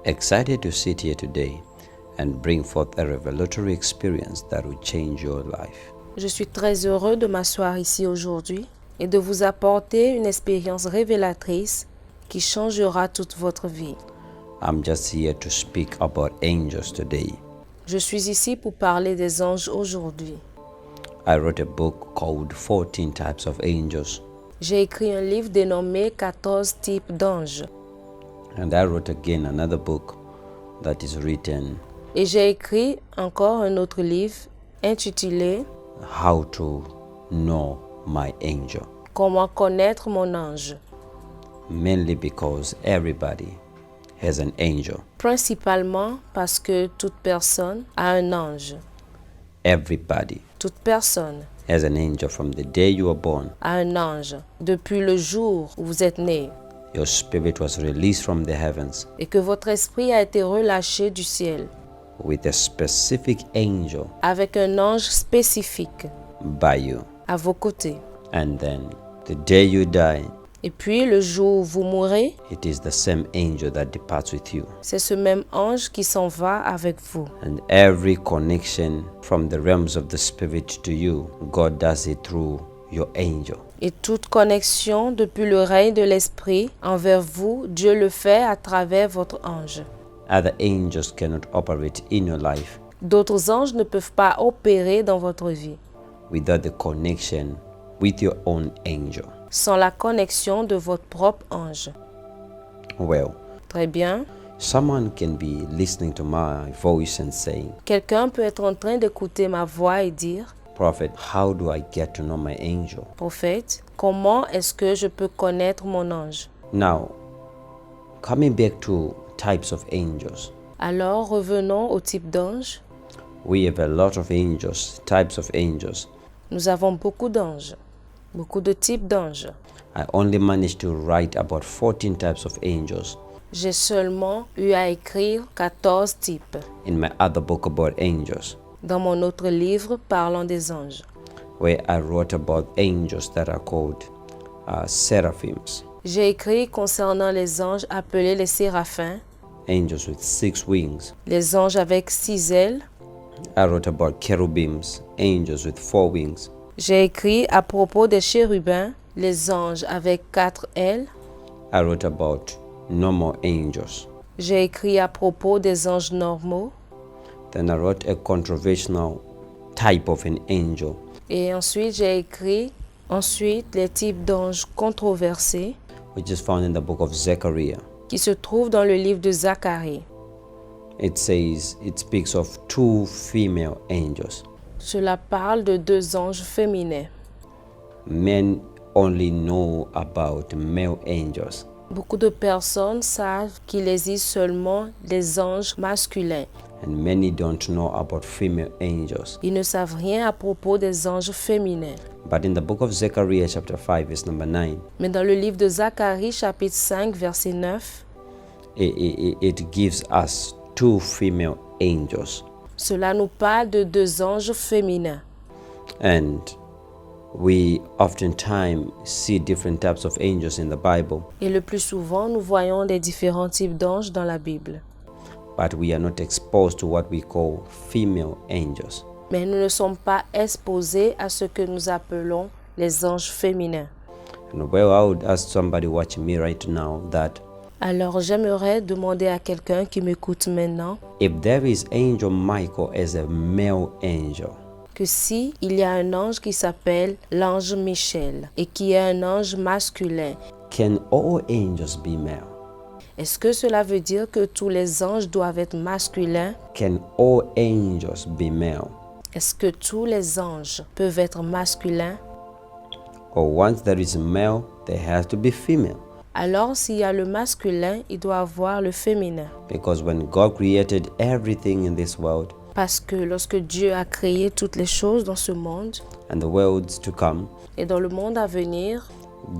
Excited to sit here today and bring forth a revelatory experience that will change your life. Je suis très heureux de m'asseoir ici aujourd'hui et de vous apporter une expérience révélatrice qui changera toute votre vie. I'm just here to speak about angels today. Je suis ici pour parler des anges aujourd'hui. I wrote a book called 14 Types of Angels, J'ai écrit un livre dénommé 14 types d'anges and I wrote again another book that is written et j'ai écrit encore un autre livre intitulé How to Know My Angel, Comment connaître mon ange, mainly because everybody has an angel. principalement parce que toute personne a un ange. Everybody Toute personne has an angel from the day you were born. a un ange depuis le jour où vous êtes né Your spirit was released from the heavens et que votre esprit a été relâché du ciel with a specific angel avec un ange spécifique by you. à vos côtés. And then the day you die, Et puis le jour où vous mourrez, it is the same angel that departs with you. c'est ce même ange qui s'en va avec vous. And every connection from the realms of the spirit to you, God does it through your angel. Et toute connexion depuis le règne de l'esprit envers vous, Dieu le fait à travers votre ange. Other angels cannot operate in your life D'autres anges ne peuvent pas opérer dans votre vie without the connection with your own angel. sans la connexion de votre propre ange. Well, Très bien. someone can be listening to my voice and saying, Quelqu'un peut être en train d'écouter ma voix et dire, Prophet, how do I get to know my angel? Prophète, comment est-ce que je peux connaître mon ange? Now, coming back to types of angels, Alors revenons au type d'ange. we have a lot of angels, types of angels. Nous avons beaucoup d'anges, beaucoup de types d'anges. I only managed to write about 14 types of angels J'ai seulement eu à écrire 14 types in my other book about angels, dans mon autre livre parlant des anges, where I wrote about angels that are called seraphims, J'ai écrit concernant les anges appelés les séraphins, angels with 6 wings. les anges avec 6 ailes. I wrote about cherubims, angels with 4 wings. J'ai écrit à propos des chérubins, les anges avec 4 ailes. I wrote about normal angels. J'ai écrit à propos des anges normaux. Then I wrote a controversial type of an angel, Et ensuite, j'ai écrit les types d'anges controversés which is found in the book of Zechariah. qui se trouvent dans le livre de Zacharie. It speaks of 2 female angels. Cela parle de 2 anges féminins. Men only know about male angels, Beaucoup de personnes savent qu'il existe seulement des anges masculins. and many don't know about female angels. Ils ne savent rien à propos des anges féminins. But in the book of Zechariah chapter 5 verse number 9, Mais dans le livre de Zacharie, chapitre 5, verset 9, it gives us 2 female angels. cela nous parle de 2 anges féminins. And we oftentimes see different types of angels in the Bible, Et le plus souvent, nous voyons des différents types d'anges dans la Bible. but we are not exposed to what we call female angels. Mais nous ne sommes pas exposés à ce que nous appelons les anges féminins. And well, I would ask somebody watching me right now that Alors j'aimerais demander à quelqu'un qui m'écoute maintenant if there is angel Michael as a male angel, que si il y a un ange qui s'appelle l'ange Michel et qui est un ange masculin, can all angels be male? est-ce que cela veut dire que tous les anges doivent être masculins? Can all angels be male? Est-ce que tous les anges peuvent être masculins? Or once there is a male, there has to be female? Alors s'il y a le masculin, il doit avoir le féminin. Because when God created everything in this world Parce que lorsque Dieu a créé toutes les choses dans ce monde and the worlds to come, et dans le monde à venir,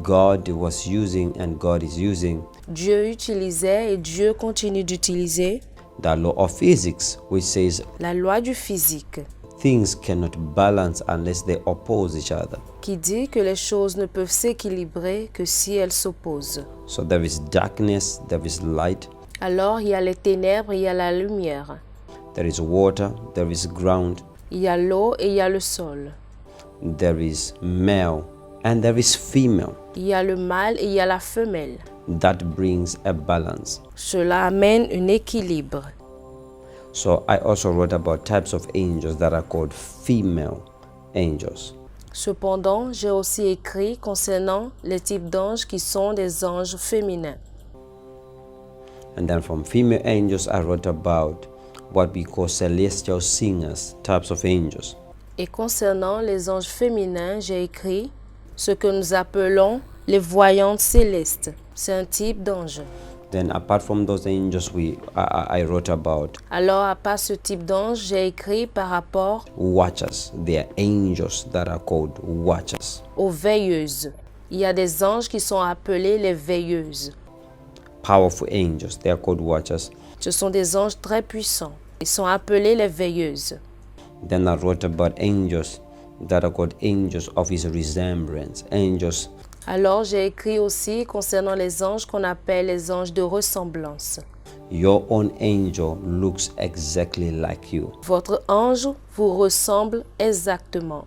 God was using and God is using Dieu utilisait et Dieu continue d'utiliser the law of physics, which says la loi du physique things cannot balance unless they oppose each other. qui dit que les choses ne peuvent s'équilibrer que si elles s'opposent. So there is darkness, there is light. Alors il y a les ténèbres et il y a la lumière. There is water, there is ground, Il y a l'eau et il y a le sol. there is male, and there is female. Il y a le mâle et il y a la femelle. That brings a balance. Cela amène un équilibre. So I also wrote about types of angels that are called female angels. Cependant, j'ai aussi écrit concernant les types d'anges qui sont des anges féminins. And then from female angels, I wrote about what we call celestial singers, types of angels. Et concernant les anges féminins, j'ai écrit ce que nous appelons les voyantes célestes. C'est un type d'ange. Then apart from those angels, I wrote about Alors, à part ce type d'ange, j'ai écrit par rapport watchers. There are angels that are called watchers. aux veilleuses. Il y a des anges qui sont appelés les veilleuses. Powerful angels, they are called watchers. Ce sont des anges très puissants. Ils sont appelés les veilleuses. Then I wrote about angels that are called angels of his resemblance. Angels Alors, j'ai écrit aussi concernant les anges qu'on appelle les anges de ressemblance. Your own angel looks exactly like you, Votre ange vous ressemble exactement.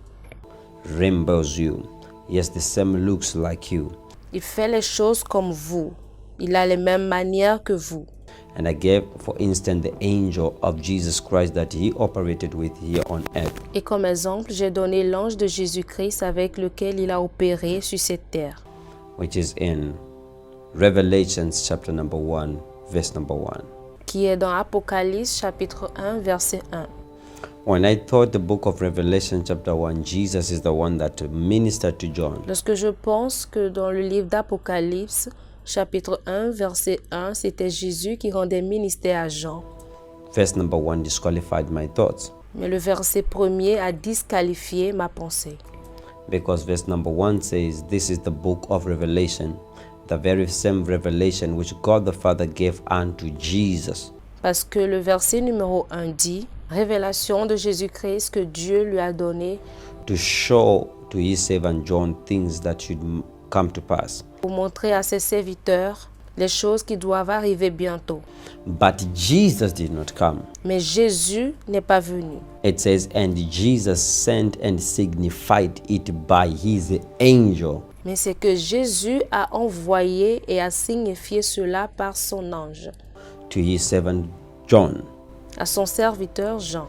resembles you. Yes, the same looks like you. Il fait les choses comme vous. Il a les mêmes manières que vous. And I gave, for instance, the angel of Jesus Christ that he operated with here on earth. Et comme exemple, j'ai donné l'ange de Jésus-Christ avec lequel il a opéré sur cette terre, Which is in Revelations chapter number 1, verse number 1. qui est dans Apocalypse chapitre 1, verset 1. When I thought the book of Revelation chapter 1, Jesus is the one that ministered to John. Lorsque je pense que dans le livre d'Apocalypse, chapitre 1, verset 1, c'était Jésus qui rendait ministère à Jean. Verse number 1 disqualified my thoughts Mais le verset premier a disqualifié ma pensée. because verse number 1 says, This is the book of Revelation, the very same revelation which God the Father gave unto Jesus. Parce que le verset numéro 1 dit « Révélation de Jésus-Christ que Dieu lui a donné To show to his servant John things that should come to pass. pour montrer à ses serviteurs les choses qui doivent arriver bientôt. But Jesus did not come. Mais Jésus n'est pas venu. It says, And Jesus sent and signified it by his angel. Mais c'est que Jésus a envoyé et a signifié cela par son ange, To his servant John. à son serviteur Jean.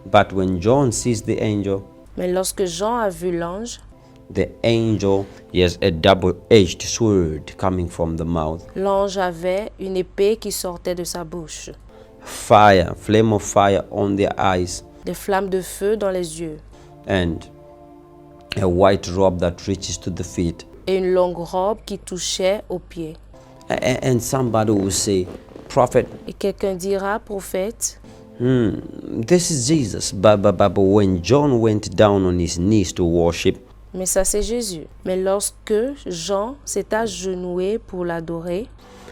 But when John sees the angel, Mais lorsque Jean a vu l'ange, the angel has a double-edged sword coming from the mouth. l'ange avait une épée qui sortait de sa bouche, Fire, flame of fire on their eyes, des flammes de feu dans les yeux and a white robe that reaches to the feet. et une longue robe qui touchait aux pieds. And somebody will say, Prophet, Et quelqu'un dira, prophète, this is Jesus. But when John went down on his knees to worship, mais ça c'est Jésus. Mais lorsque Jean s'est agenouillé pour l'adorer,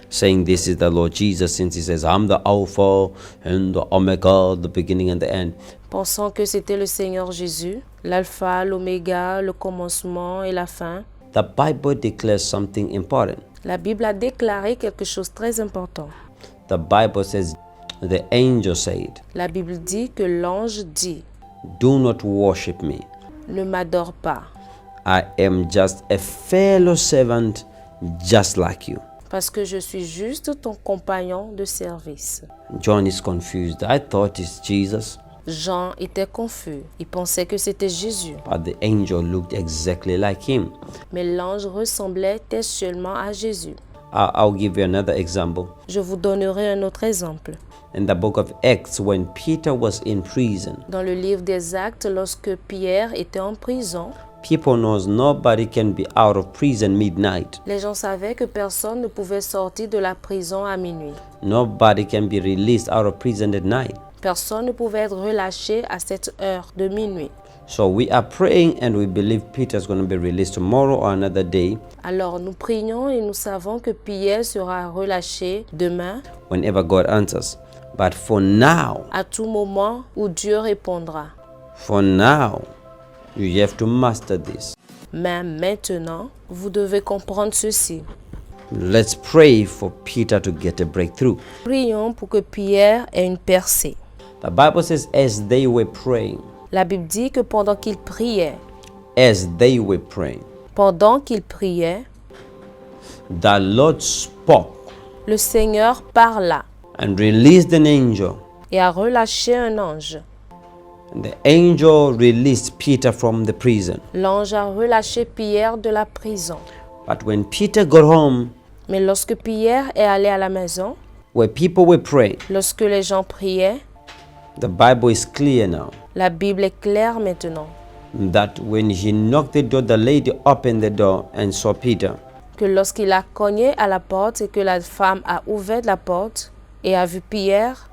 saying this is the Lord Jesus, since he says, I'm the Alpha and the Omega, the beginning and the end. pensant que c'était le Seigneur Jésus, l'alpha, l'oméga, le commencement et la fin, The Bible declares something important. la Bible a déclaré quelque chose de très important. The Bible says, the angel said, La Bible dit que l'ange dit, Do not worship me. ne m'adore pas, I am just a fellow servant just like you. parce que je suis juste ton compagnon de service. John is confused. I thought it's Jesus, Jean était confus. Il pensait que c'était Jésus. but the angel looked exactly like him. Mais l'ange ressemblait seulement à Jésus. I'll give you another example. Je vous donnerai un autre exemple. In the book of Acts, when Peter was in prison, Dans le livre des Actes, lorsque Pierre était en prison, people knows nobody can be out of prison midnight. les gens savaient que personne ne pouvait sortir de la prison à minuit. Nobody can be released out of prison at night. Personne ne pouvait être relâché à cette heure de minuit. So we are praying and we believe Peter's going to be released tomorrow or another day. Alors nous prions et nous savons que Pierre sera relâché demain, Whenever God answers. But for now, à tout moment où Dieu répondra. you have to master this. Mais maintenant, vous devez comprendre ceci. Let's pray for Peter to get a breakthrough. Prions pour que Pierre ait une percée. The Bible says, as they were praying, La Bible dit que pendant qu'il priait, the Lord spoke le Seigneur parla and released an angel. et a relâché un ange. And the angel released Peter from the prison. L'ange a relâché Pierre de la prison. But when Peter got home, Mais lorsque Pierre est allé à la maison, where people were praying, lorsque les gens priaient, the Bible is clear now la Bible est claire maintenant, that when he knocked the door, the lady opened the door and saw Peter. que lorsqu'il a cogné à la porte et que la femme a ouvert la porte et a vu Pierre,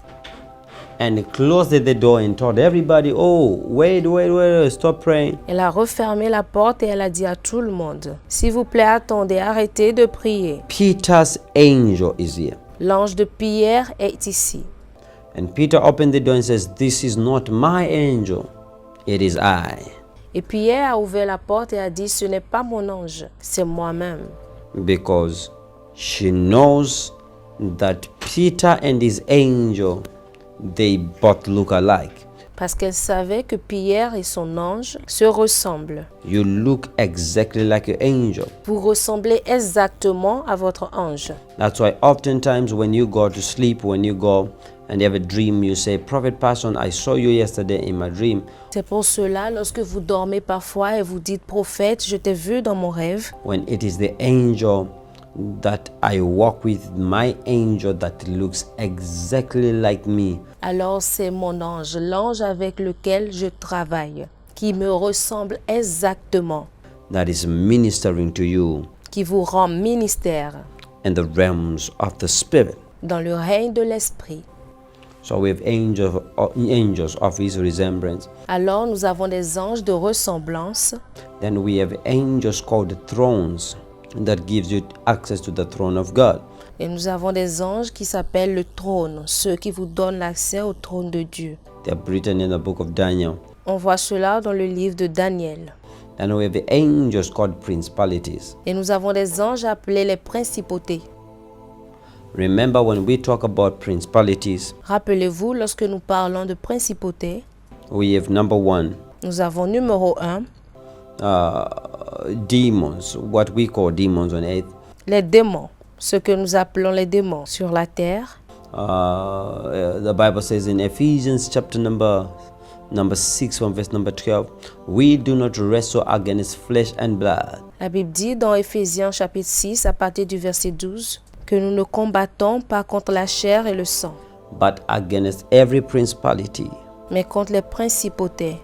And closed the door and told everybody, oh, wait, stop praying. elle a refermé la porte et elle a dit à tout le monde, s'il vous plaît, attendez, arrêtez de prier. Peter's angel is here. L'ange de Pierre est ici. And Peter opened the door and says, this is not my angel, it is I. Et Pierre a ouvert la porte et a dit, ce n'est pas mon ange, c'est moi-même. Because she knows that Peter and his angel, they both look alike. Parce qu'elle savait que Pierre et son ange se ressemblent. You look exactly like your angel. Vous ressemblez exactement à votre ange. That's why oftentimes when you go to sleep, when you go and you have a dream, you say, Prophet Passion, I saw you yesterday in my dream. C'est pour cela, lorsque vous dormez parfois et vous dites, prophète, je t'ai vu dans mon rêve. When it is the angel that I walk with, my angel that looks exactly like me. Alors c'est mon ange, l'ange avec lequel je travaille, qui me ressemble exactement, That is ministering to you qui vous rend ministère in the realms of the spirit. dans le règne de l'esprit. So we have angels of his resemblance. Alors nous avons des anges de ressemblance. Then we have angels called thrones that gives you access to the throne of God. Et nous avons des anges qui s'appellent le trône, ceux qui vous donnent l'accès au trône de Dieu. They are written in the book of Daniel. On voit cela dans le livre de Daniel. And we have the angels called principalities. Et nous avons des anges appelés les principautés. Remember when we talk about principalities, Rappelez-vous, lorsque nous parlons de principautés, we have number one, nous avons numéro 1, demons, what we call demons on earth. les démons, ce que nous appelons les démons sur la terre. The Bible says in Ephesians chapter number 6 from verse number 12, we do not wrestle against flesh and blood. La Bible dit dans Éphésiens chapitre 6 à partir du verset 12 que nous ne combattons pas contre la chair et le sang, but against every principality, mais contre les principautés,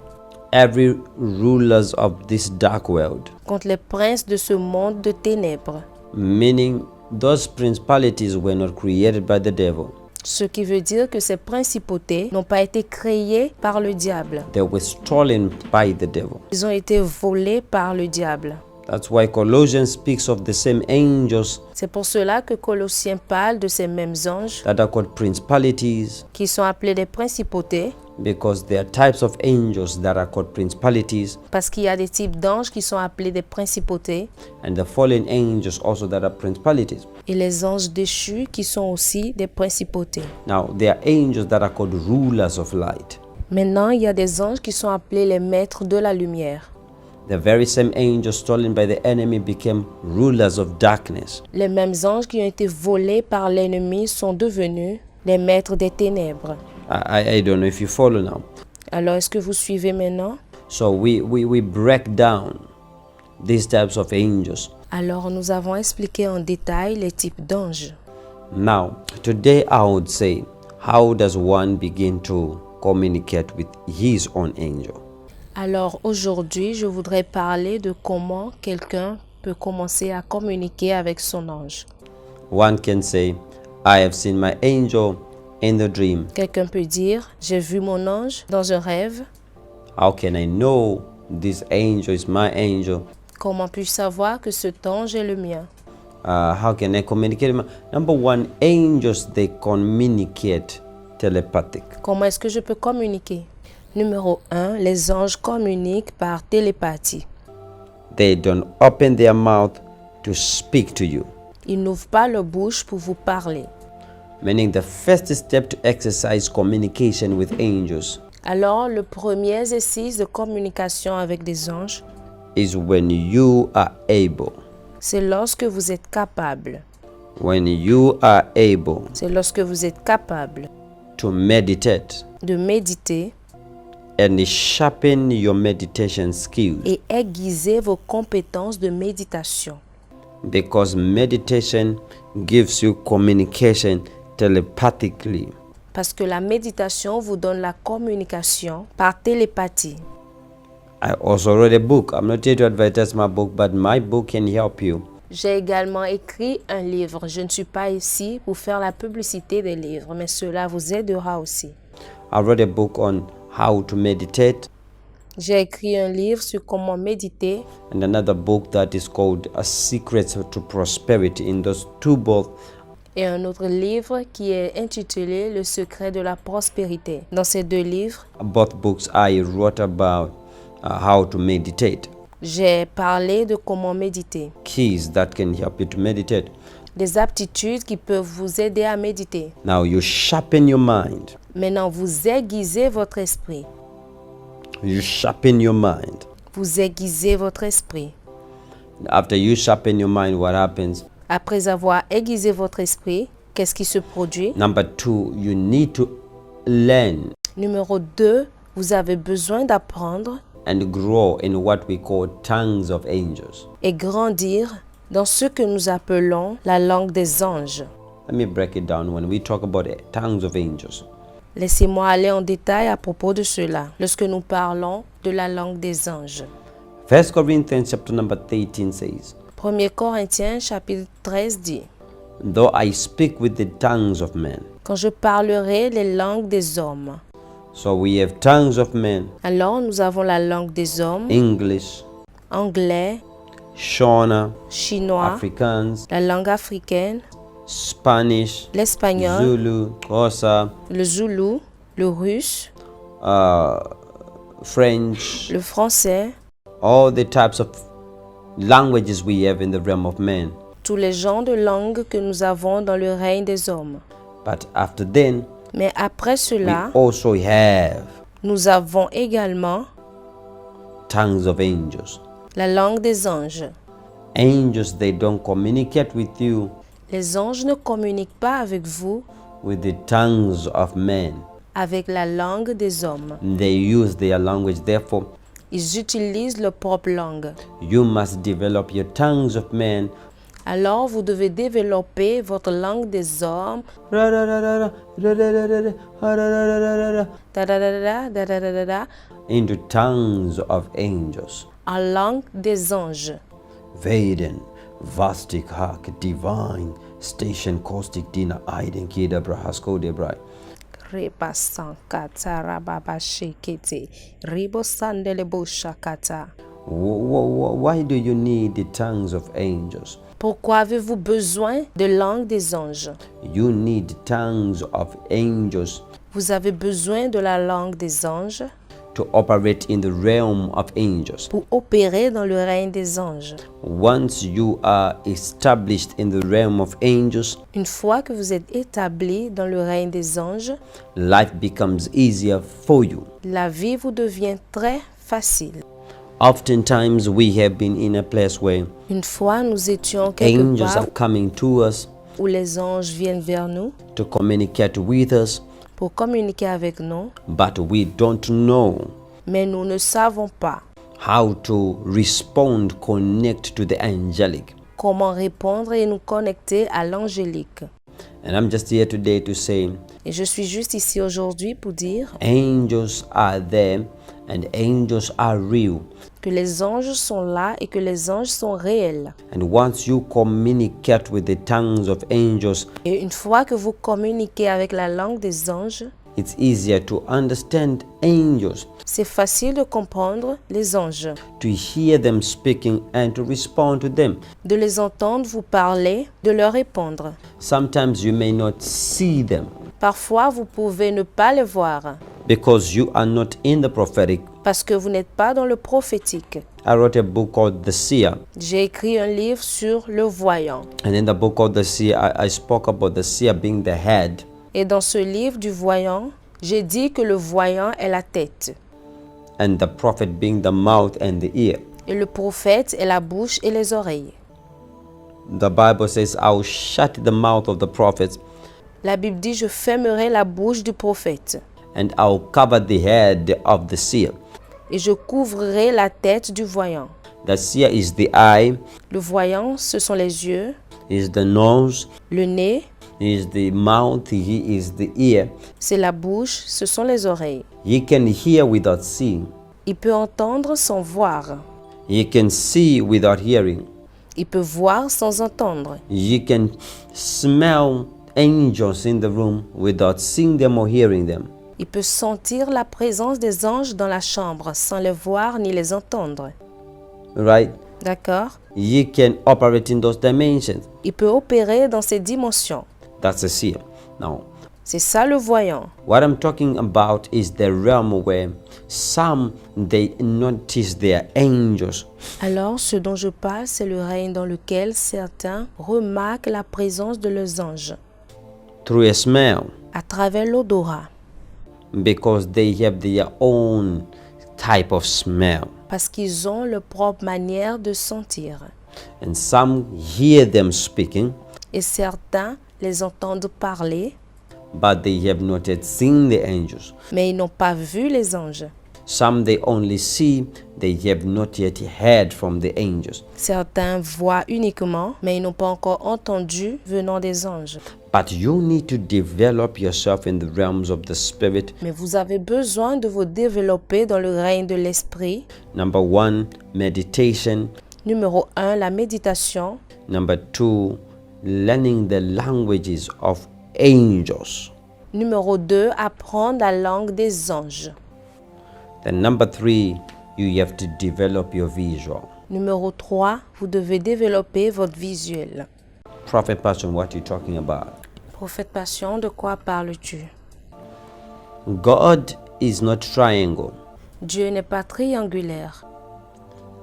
every rulers of this dark world. contre les princes de ce monde de ténèbres. Meaning those principalities were not created by the devil. Ce qui veut dire que ces principautés n'ont pas été créées par le diable. They were stolen by the devil. Ils ont été volés par le diable. That's why Colossians speaks of the same angels C'est pour cela que Colossiens parle de ces mêmes anges that are called principalities, qui sont appelés des principautés, because there are types of angels that are called principalities, parce qu'il y a des types d'anges qui sont appelés des principautés and the fallen angels also that are principalities. et les anges déchus qui sont aussi des principautés. Now, there are angels that are called rulers of light. Maintenant, il y a des anges qui sont appelés les maîtres de la lumière. The very same angels stolen by the enemy became rulers of darkness. Les mêmes anges qui ont été volés par l'ennemi sont devenus les maîtres des ténèbres. I don't know if you follow now. Alors, est-ce que vous suivez maintenant? So we break down these types of angels. Alors, nous avons expliqué en détail les types d'anges. Now, today I would say, how does one begin to communicate with his own angel? Alors, aujourd'hui, je voudrais parler de comment quelqu'un peut commencer à communiquer avec son ange. One can say, I have seen my angel in the dream. Quelqu'un peut dire, j'ai vu mon ange dans un rêve. How can I know this angel is my angel? Comment puis-je savoir que cet ange est le mien? How can I communicate? Number one, angels, they communicate telepathic. Comment est-ce que je peux communiquer? Numéro 1, les anges communiquent par télépathie. They don't open their mouth to speak to you. Ils n'ouvrent pas leur bouche pour vous parler. Meaning the first step to exercise communication with angels Alors, le premier exercice de communication avec des anges, is when you are able. c'est lorsque vous êtes capable. When you are able C'est lorsque vous êtes capable to meditate de méditer and sharpen your meditation skills. et aiguiser vos compétences de méditation. Because meditation gives you communication telepathically. Parce que la méditation vous donne la communication par télépathie. I also wrote a book. I'm not here to advertise my book, but my book can help you. J'ai également écrit un livre. Je ne suis pas ici pour faire la publicité des livres, mais cela vous aidera aussi. I wrote a book on how to meditate J'ai écrit un livre sur comment méditer and another book that is called A Secret to Prosperity. In those two both, et un autre livre qui est intitulé Le secret de la prospérité. Dans ces deux livres, both books I wrote about how to meditate. j'ai parlé de comment méditer, Keys that can help you to meditate. des aptitudes qui peuvent vous aider à méditer. Now you sharpen your mind. Maintenant, vous aiguisez votre esprit. You sharpen your mind. Vous aiguisez votre esprit. After you sharpen your mind, what happens? Après avoir aiguisé votre esprit, qu'est-ce qui se produit? Number two, you need to learn Numéro 2, vous avez besoin d'apprendre and grow in what we call tongues of angels. et grandir dans ce que nous appelons la langue des anges. Let me break it down when we talk about tongues of angels. Laissez-moi aller en détail à propos de cela, lorsque nous parlons de la langue des anges. 1 Corinthians chapter number 13 says, 1 Corinthiens chapitre 13 dit, though I speak with the tongues of men. quand je parlerai les langues des hommes. So we have tongues of men, Alors nous avons la langue des hommes, English, anglais, Shona, chinois, Afrikaans, la langue africaine, Spanish, l'espagnol, Zulu, Xhosa, le zoulou, le russe, French, le français, all the types of languages we have in the realm of men. tous les genres de langues que nous avons dans le règne des hommes. But after then, Mais après we cela, also have nous avons également tongues of angels. la langue des anges. Angels, they don't communicate with you Les anges ne communiquent pas avec vous with the tongues of men. avec la langue des hommes. They use their language. Therefore, Ils utilisent leur propre langue. you must develop your tongues of men Alors vous devez développer votre langue des hommes da-da-da-da-da, into tongues of angels. en langue des anges. Vaden, Vastik Hak, Divine, Station Caustic Dina Aiden Kida Brahasko Debrai. Why do you need the tongues of angels? Pourquoi avez-vous besoin de langue des anges? You need tongues of angels Vous avez besoin de la langue des anges to operate in the realm of angels. pour opérer dans le règne des anges. Once you are established in the realm of angels, Une fois que vous êtes établi dans le règne des anges, life becomes easier for you. la vie vous devient très facile. Oftentimes we have been in a place where Une fois, nous étions quelque angels part are coming to us où les anges viennent vers nous to communicate with us, pour communiquer avec nous, but we don't know mais nous ne savons pas how to respond, connect to the angelic. comment répondre et nous connecter à l'angélique. And I'm just here today to say, Et je suis juste ici aujourd'hui pour dire angels are there and angels are real. que les anges sont là et que les anges sont réels. And once you communicate with the tongues of angels, Et une fois que vous communiquez avec la langue des anges, it's easier to understand angels, c'est facile de comprendre les anges, to hear them speaking and to respond to them. de les entendre vous parler, de leur répondre. Sometimes you may not see them Parfois, vous pouvez ne pas les voir because you are not in the prophetic parce que vous n'êtes pas dans le prophétique. I wrote a book called The Seer. J'ai écrit un livre sur le voyant. And in the book called The Seer, I spoke about the seer being the head. Et dans ce livre du voyant, j'ai dit que le voyant est la tête. And the prophet being the mouth and the ear. Et le prophète est la bouche et les oreilles. The Bible says, I will shut the mouth of the prophets La Bible dit, je fermerai la bouche du prophète. and I will cover the head of the seer. Et je couvrirai la tête du voyant. The seer is the eye, Le voyant, ce sont les yeux, is the nose, le nez, is the mouth, he is the ear. c'est la bouche, ce sont les oreilles. He can hear without seeing. Il peut entendre sans voir. He can see without hearing. Il peut voir sans entendre. You can smell angels in the room without seeing them or hearing them. Il peut sentir la présence des anges dans la chambre sans les voir ni les entendre. Right? D'accord? You can operate in those dimensions. Il peut opérer dans ces dimensions. That's a seer. Now, C'est ça le voyant. what I'm talking about is the realm where some they notice their angels. Alors, ce dont je parle, c'est le règne dans lequel certains remarquent la présence de leurs anges Through a smell, à travers l'odorat, because they have their own type of smell. parce qu'ils ont leur propre manière de sentir. And some hear them speaking, Et certains les entendent parler, but they have not yet seen the angels. mais ils n'ont pas vu les anges. Some they only see, they have not yet heard from the angels. Certains voient uniquement, mais ils n'ont pas encore entendu venant des anges. But you need to develop yourself in the realms of the spirit. Mais vous avez besoin de vous développer dans le règne de l'esprit. Number 1, meditation. Numéro 1, la méditation. Number 2, learning the languages of angels. Numéro 2, apprendre la langue des anges. Then number 3, you have to develop your visual. Numéro 3, vous devez développer votre visuel. Prophet Passion, what are you talking about? Prophète Passion, de quoi parles-tu? God is not triangle. Dieu n'est pas triangulaire.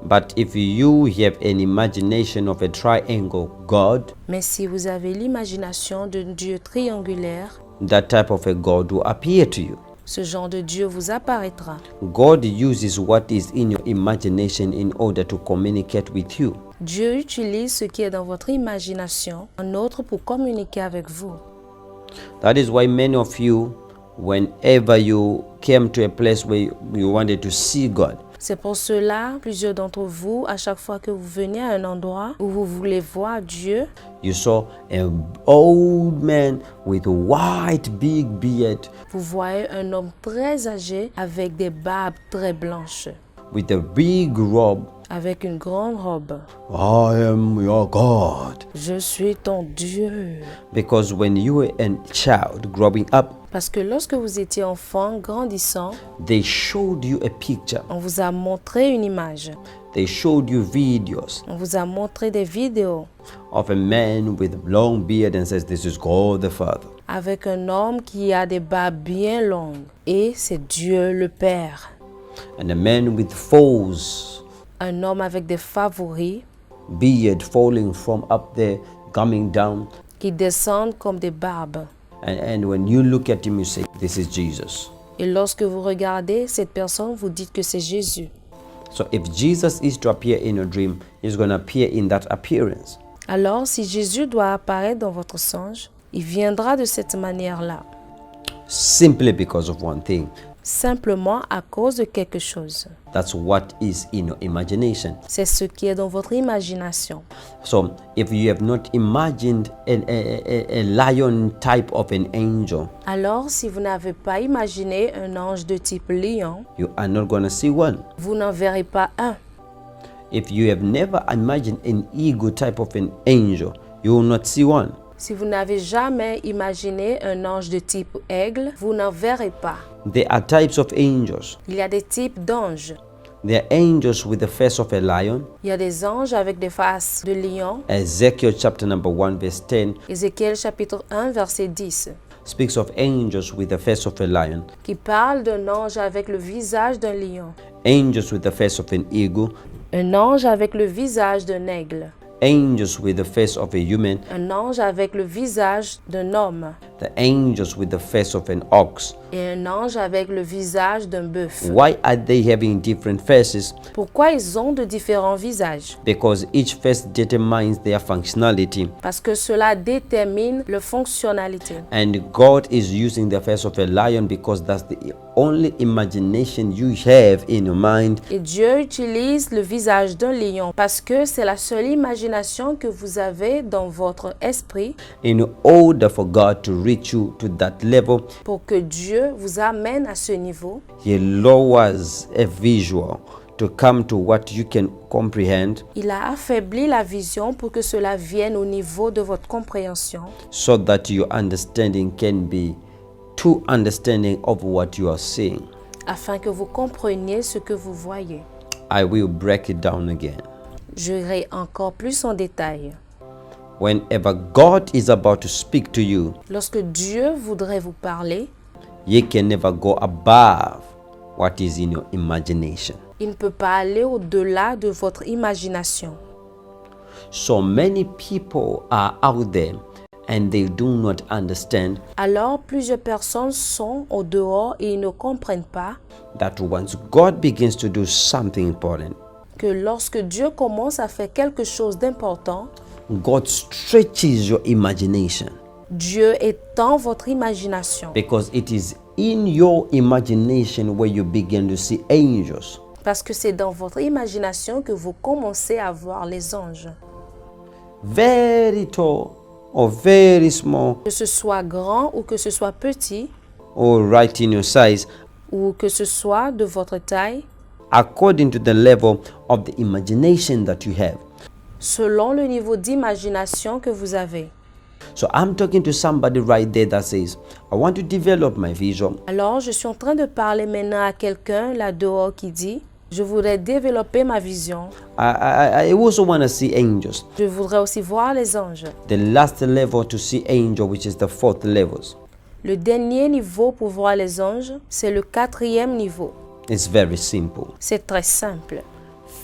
But if you have an imagination of a triangle God, Mais si vous avez l'imagination d'un Dieu triangulaire, that type of a God will appear to you. ce genre de Dieu vous apparaîtra. God uses what is in your imagination in order to communicate with you. Dieu utilise ce qui est dans votre imagination en autre pour communiquer avec vous. That is why many of you, whenever you came to a place where you wanted to see God, C'est pour cela, plusieurs d'entre vous, à chaque fois que vous venez à un endroit où vous voulez voir Dieu, you saw an old man with a white big beard, vous voyez un homme très âgé avec des barbes très blanches, with a big robe. avec une grande robe. I am your God. Je suis ton Dieu. Because when you were a child growing up, Parce que lorsque vous étiez enfant, grandissant, they showed you a picture. on vous a montré une image. They showed you videos On vous a montré des vidéos of a man with long beard and says, this is God the Father. avec un homme qui a des barbes bien longues. Et c'est Dieu le Père. And a man with foes, Un homme avec des favoris beard falling from up there, coming down. qui descendent comme des barbes. And when you look at him, you say, this is Jesus. Et lorsque vous regardez cette personne, vous dites que c'est Jésus. So if Jesus is to appear in your dream, he's going to appear in that appearance. Alors, si Jésus doit apparaître dans votre songe, il viendra de cette manière-là, Simply because of one thing. simplement à cause de quelque chose. That's what is in your imagination. C'est ce qui est dans votre imagination. So if you have not imagined a lion type of an angel, Alors, si vous n'avez pas imaginé un ange de type lion, you are not going to see one. vous n'en verrez pas un. If you have never imagined an eagle type of an angel, you will not see one. Si vous n'avez jamais imaginé un ange de type aigle, vous n'en verrez pas. There are types of angels. Il y a des types d'anges. There are angels with the face of a lion. Il y a des anges avec des faces de lion. Ezekiel chapter number 1 verse 10. Ézéchiel chapitre 1 verset 10. speaks of angels with the face of a lion, qui parle d'un ange avec le visage d'un lion, angels with the face of an eagle, un ange avec le visage d'un aigle, angels with the face of a human, un ange avec le visage d'un homme the angels with the face of an ox. et un ange avec le visage d'un bœuf. Why are they having different faces? Pourquoi ils ont de différents visages? Because each face determines their functionality, Parce que cela détermine leur fonctionnalité. and God is using the face of a lion because that's the only imagination you have in your mind. Et Dieu utilise le visage d'un lion parce que c'est la seule imagination que vous avez dans votre esprit In order for God to reach you to that level, pour que Dieu vous amène à ce niveau. He lowers a visual to come to what you can comprehend, Il a affaibli la vision pour que cela vienne au niveau de votre compréhension, so that your understanding can be true understanding of what you are seeing. afin que vous compreniez ce que vous voyez. I will break it down again. J'irai encore plus en détail. Whenever God is about to speak to you, Lorsque Dieu voudrait vous parler, He can never go above what is in your imagination. il ne peut pas aller au-delà de votre imagination. So many people are out there and they do not understand Alors, plusieurs personnes sont au dehors et ils ne comprennent pas that once God begins to do something important, que lorsque Dieu commence à faire quelque chose d'important, God stretches your imagination, Dieu étend votre imagination. because it is in your imagination where you begin to see angels. Parce que c'est dans votre imagination que vous commencez à voir les anges. Very tall or very small Que ce soit grand ou que ce soit petit, or right in your size, ou que ce soit de votre taille, according to the level of the imagination that you have. selon le niveau d'imagination que vous avez. So I'm talking to somebody right there that says, I want to develop my vision. Alors, je suis en train de parler maintenant à quelqu'un là-dehors qui dit, je voudrais développer ma vision. I also want to see angels. Je voudrais aussi voir les anges. The last level to see angel, which is the fourth levels. Le dernier niveau pour voir les anges, c'est le 4e niveau. It's very simple. C'est très simple.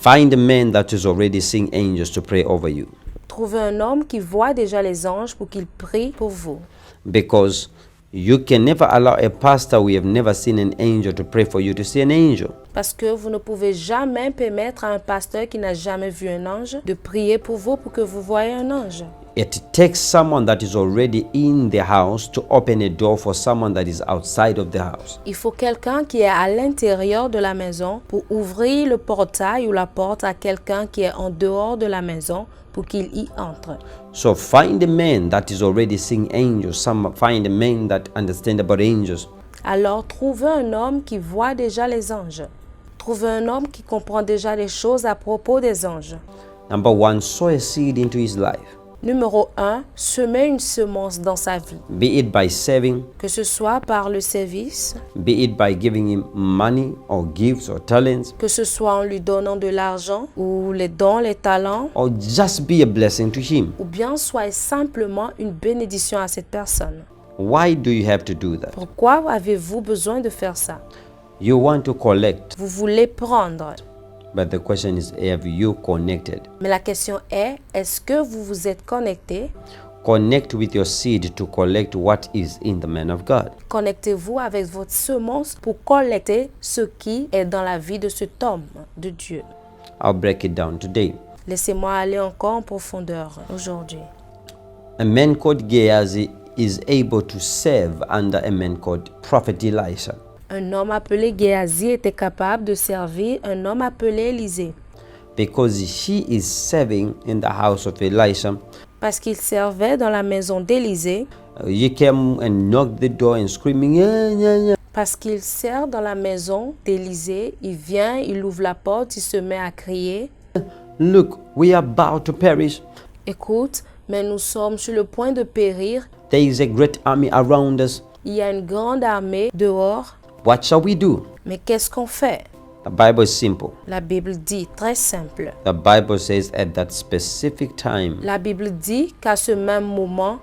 Find a man that is already seeing angels to pray over you. Trouvez un homme qui voit déjà les anges pour qu'il prie pour vous. Because you can never allow a pastor we have never seen an angel to pray for you to see an angel. Parce que vous ne pouvez jamais permettre à un pasteur qui n'a jamais vu un ange de prier pour vous pour que vous voyez un ange. It takes someone that is already in the house to open a door for someone that is outside of the house. Il faut quelqu'un qui est à l'intérieur de la maison pour ouvrir le portail ou la porte à quelqu'un qui est en dehors de la maison pour qu'il y entre. So find a man that is already seeing angels. Find a man that understands about angels. Alors trouvez un homme qui voit déjà les anges. Trouvez un homme qui comprend déjà les choses à propos des anges. Number one, sow a seed into his life. Numéro 1, semez une semence dans sa vie. Be it by saving, Que ce soit par le service, be it by giving him money or gifts or talents, que ce soit en lui donnant de l'argent ou les dons, les talents, or just be a blessing to him. ou bien soyez simplement une bénédiction à cette personne. Why do you have to do that? Pourquoi avez-vous besoin de faire ça? You want to collect, Vous voulez prendre. but the question is, have you connected? Mais la question est-ce que vous vous êtes connecté? Connect with your seed to collect what is in the man of God. Connectez-vous avec votre semence pour collecter ce qui est dans la vie de cet homme de Dieu. I'll break it down today. Laissez-moi aller encore en profondeur aujourd'hui. A man called Gehazi is able to serve under a man called Prophet Elisha. Un homme appelé Géasi était capable de servir un homme appelé Élisée Because he is serving in the house of Elisha, parce qu'il servait dans la maison d'Élisée, he came and knocked the door and screaming, yeah, yeah, yeah. parce qu'il sert dans la maison d'Élisée, il vient, il ouvre la porte, il se met à crier, Look, we are about to perish. écoute, mais nous sommes sur le point de périr, There is a great army around us. il y a une grande armée dehors, What shall we do? mais qu'est-ce qu'on fait? The Bible is simple. La Bible dit, très simple, The Bible says at that specific time, la Bible dit qu'à ce même moment,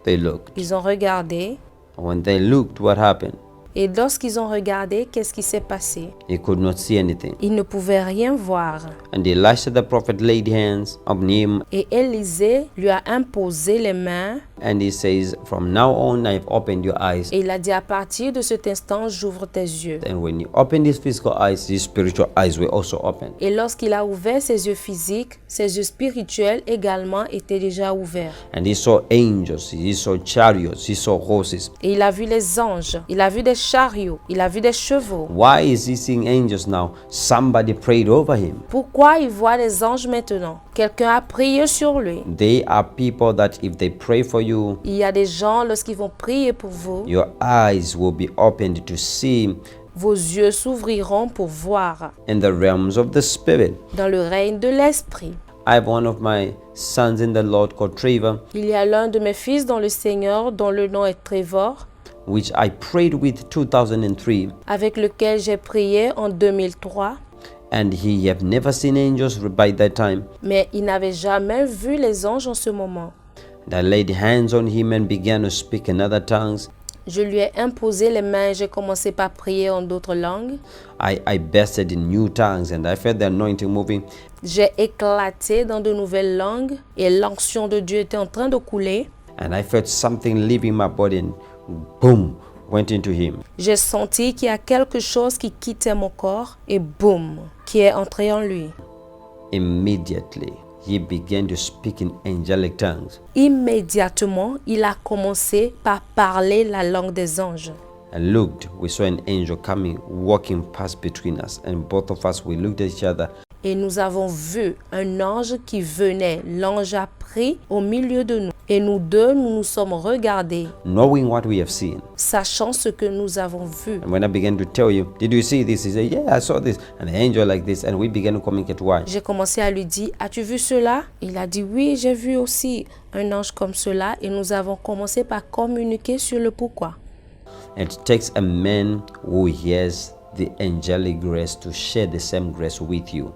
they looked. ils ont regardé When they looked, what happened? Et lorsqu'ils ont regardé, qu'est-ce qui s'est passé? He could not see anything. Ils ne pouvaient rien voir. And Elisha the prophet laid hands on him, Et Élisée lui a imposé les mains and he says, "From now on, I've opened your eyes." et il a dit, à partir de cet instant, j'ouvre tes yeux. And when he opened his physical eyes, his spiritual eyes were also opened. Et lorsqu'il a ouvert ses yeux physiques, ses yeux spirituels également étaient déjà ouverts. And he saw angels, he saw chariots, he saw horses. Et il a vu les anges, il a vu des chariots, il a vu des chevaux. Why is he seeing angels now? Somebody prayed over him. Pourquoi il voit les anges maintenant? Quelqu'un a prié sur lui. They are people that if they pray for you, Il y a des gens, lorsqu'ils vont prier pour vous, your eyes will be opened to see vos yeux s'ouvriront pour voir in the realms of the spirit. dans le règne de l'esprit. I have one of my sons in the Lord called Trevor, Il y a l'un de mes fils dans le Seigneur dont le nom est Trevor, which I prayed with 2003, avec lequel j'ai prié en 2003, and he have never seen angels by that time. mais il n'avait jamais vu les anges en ce moment. And I laid hands on him and began to speak in other tongues. Je lui ai imposé les mains et j'ai commencé par prier en d'autres langues. I bursted in new tongues and I felt the anointing moving. J'ai éclaté dans de nouvelles langues et l'onction de Dieu était en train de couler. And I felt something leaving my body and boom, went into him. J'ai senti qu'il y a quelque chose qui quittait mon corps et boum, qui est entré en lui. Immediately, he began to speak in angelic tongues. Immédiatement, il a commencé par parler la langue des anges. And looked, we saw an angel coming, walking past between us. And both of us, we looked at each other. Et nous avons vu un ange qui venait. L'ange a pris au milieu de nous. Et nous deux, nous nous sommes regardés, Knowing what we have seen. sachant ce que nous avons vu. And when I began to tell you, did you see this? He said, yeah, I saw this. And the angel like this. And we began to communicate why. J'ai commencé à lui dire, as-tu vu cela? Il a dit, oui, j'ai vu aussi un ange comme cela. Et nous avons commencé par communiquer sur le pourquoi. It takes a man who has the angelic grace to share the same grace with you.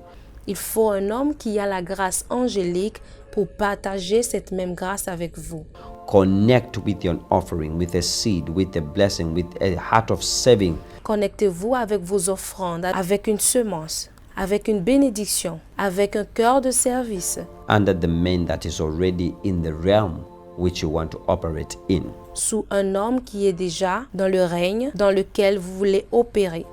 Il faut un homme qui a la grâce angélique pour partager cette même grâce avec vous. Connect with your offering, with a seed, with a blessing, with a heart of saving. Connectez-vous avec vos offrandes, avec une semence, avec une bénédiction, avec un cœur de service, Under the man that is already in the realm which you want to operate in. sous un homme qui est déjà dans le règne dans lequel vous voulez opérer.